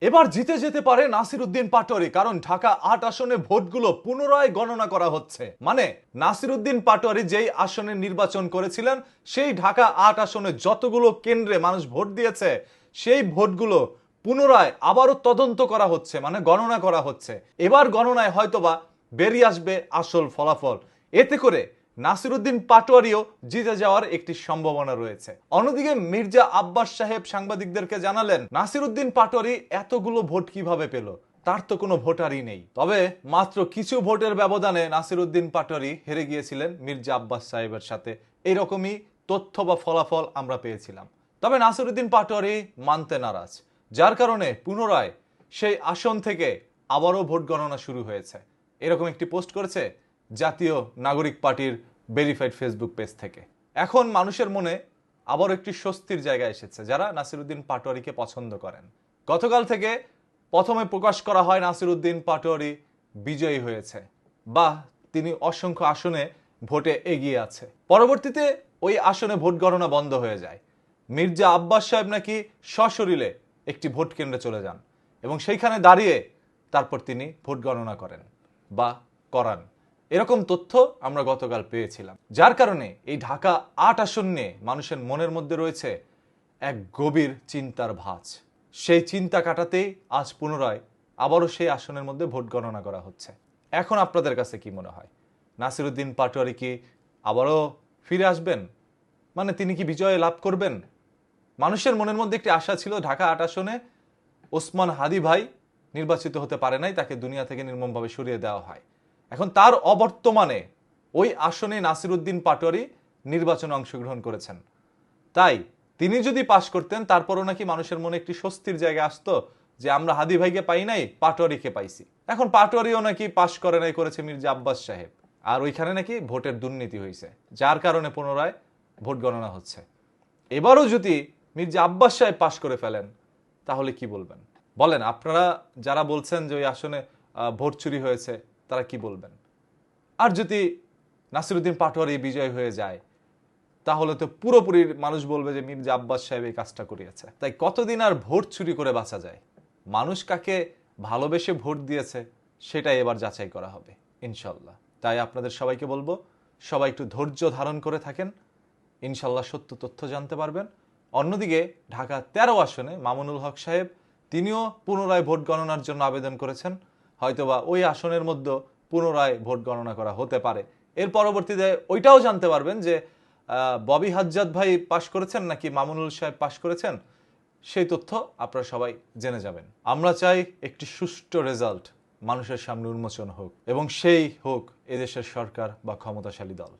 এবার জিতে যেতে পারে নাসিরউদ্দিন পাটোয়ারি, কারণ ঢাকা ৮ আসনে ভোটগুলো পুনরায় গণনা করা হচ্ছে। মানে নাসিরউদ্দিন পাটোয়ারি যেই আসনে নির্বাচন করেছিলেন, সেই ঢাকা ৮ আসনে যতগুলো কেন্দ্রে মানুষ ভোট দিয়েছে, সেই ভোটগুলো পুনরায় আবারও তদন্ত করা হচ্ছে, মানে গণনা করা হচ্ছে। এবার গণনায় হয়তোবা বেরিয়ে আসবে আসল ফলাফল। এতে করে নাসিরউদ্দিন পাটোয়ারিও জিতে যাওয়ার একটি সম্ভাবনা রয়েছে। অন্যদিকে মির্জা আব্বাস সাহেব সাংবাদিকদেরকে জানালেন, নাসিরউদ্দিন পাটোয়ারি এতগুলো ভোট কিভাবে পেল, তার তো কোনো ভোটারই নেই। তবে মাত্র কিছু ভোটের ব্যবধানে নাসিরউদ্দিন পাটোয়ারি হেরে গিয়েছিলেন মির্জা আব্বাস সাহেবের সাথে, এরকমই তথ্য বা ফলাফল আমরা পেয়েছিলাম। তবে নাসিরউদ্দিন পাটোয়ারি মানতে নারাজ, যার কারণে পুনরায় সেই আসন থেকে আবারও ভোট গণনা শুরু হয়েছে। এরকম একটি পোস্ট করেছে জাতীয় নাগরিক পার্টির ভেরিফাইড ফেসবুক পেজ থেকে। এখন মানুষের মনে আবার একটি স্বস্তির জায়গা এসেছে, যারা নাসিরউদ্দিন পাটোয়ারিকে পছন্দ করেন। গতকাল থেকে প্রথমে প্রকাশ করা হয় নাসিরউদ্দিন পাটোয়ারি বিজয়ী হয়েছে, বা তিনি অসংখ্য আসনে ভোটে এগিয়ে আছে। পরবর্তীতে ওই আসনে ভোট গণনা বন্ধ হয়ে যায়। মির্জা আব্বাস সাহেব নাকি সশরীরে একটি ভোট কেন্দ্রে চলে যান এবং সেইখানে দাঁড়িয়ে তারপর তিনি ভোট গণনা করেন বা করান। এরকম তথ্য আমরা গতকাল পেয়েছিলাম, যার কারণে এই ঢাকা ৮ আসন নিয়ে মানুষের মনের মধ্যে রয়েছে এক গভীর চিন্তার ভাঁজ। সেই চিন্তা কাটাতেই আজ পুনরায় আবারও সেই আসনের মধ্যে ভোট গণনা করা হচ্ছে। এখন আপনাদের কাছে কি মনে হয়, নাসিরউদ্দিন পাটোয়ারি কি আবারও ফিরে আসবেন? মানে তিনি কি বিজয় লাভ করবেন? মানুষের মনের মধ্যে একটি আশা ছিল, ঢাকা ৮ আসনে ওসমান হাদি ভাই নির্বাচিত হতে পারে নাই, তাকে দুনিয়া থেকে নির্মমভাবে সরিয়ে দেওয়া হয়। এখন তার অবর্তমানে ওই আসনে নাসিরউদ্দিন পাটোয়ারি নির্বাচনে অংশগ্রহণ করেছেন। তাই তিনি যদি পাশ করতেন, তারপরও নাকি মানুষের মনে একটি স্বস্তির জায়গা আসতো যে আমরা হাদি ভাইকে পাই নাই, পাটোয়ারিকে পাইছি। এখন পাটোয়ারিও নাকি পাশ করে নাই, করেছে মির্জা আব্বাস সাহেব। আর ওইখানে নাকি ভোটের দুর্নীতি হয়েছে, যার কারণে পুনরায় ভোট গণনা হচ্ছে। এবারও যদি মির্জা আব্বাস সাহেব পাশ করে ফেলেন, তাহলে কি বলবেন? বলেন, আপনারা যারা বলছেন যে ওই আসনে ভোট চুরি হয়েছে, তারা কি বলবেন? আর যদি নাসিরউদ্দিন পাটোয়ারি বিজয় হয়ে যায়, তাহলে তো পুরোপুরি মানুষ বলবে যে মির্জা আব্বাস সাহেব এই কাজটা করিয়েছে। তাই কতদিন আর ভোট চুরি করে বাঁচা যায়? মানুষ কাকে ভালোবেসে ভোট দিয়েছে, সেটাই এবার যাচাই করা হবে ইনশাল্লাহ। তাই আপনাদের সবাইকে বলবো, সবাই একটু ধৈর্য ধারণ করে থাকেন, ইনশাল্লাহ সত্য তথ্য জানতে পারবেন। অন্যদিকে ঢাকা ১৩ আসনে মামুনুল হক সাহেব, তিনিও পুনরায় ভোট গণনার জন্য আবেদন করেছেন। হয়তোবা ওই আসনের মধ্যে পুনরায় ভোট গণনা করা হতে পারে। এর পরবর্তীতে ওইটাও জানতে পারবেন যে ববি হাজ্জাদ ভাই পাশ করেছেন নাকি মামুনুল সাহেব পাশ করেছেন, সেই তথ্য আপনারা সবাই জেনে যাবেন। আমরা চাই একটি সুষ্ঠু রেজাল্ট মানুষের সামনে উন্মোচন হোক, এবং সেই হোক এদেশের সরকার বা ক্ষমতাশালী দল।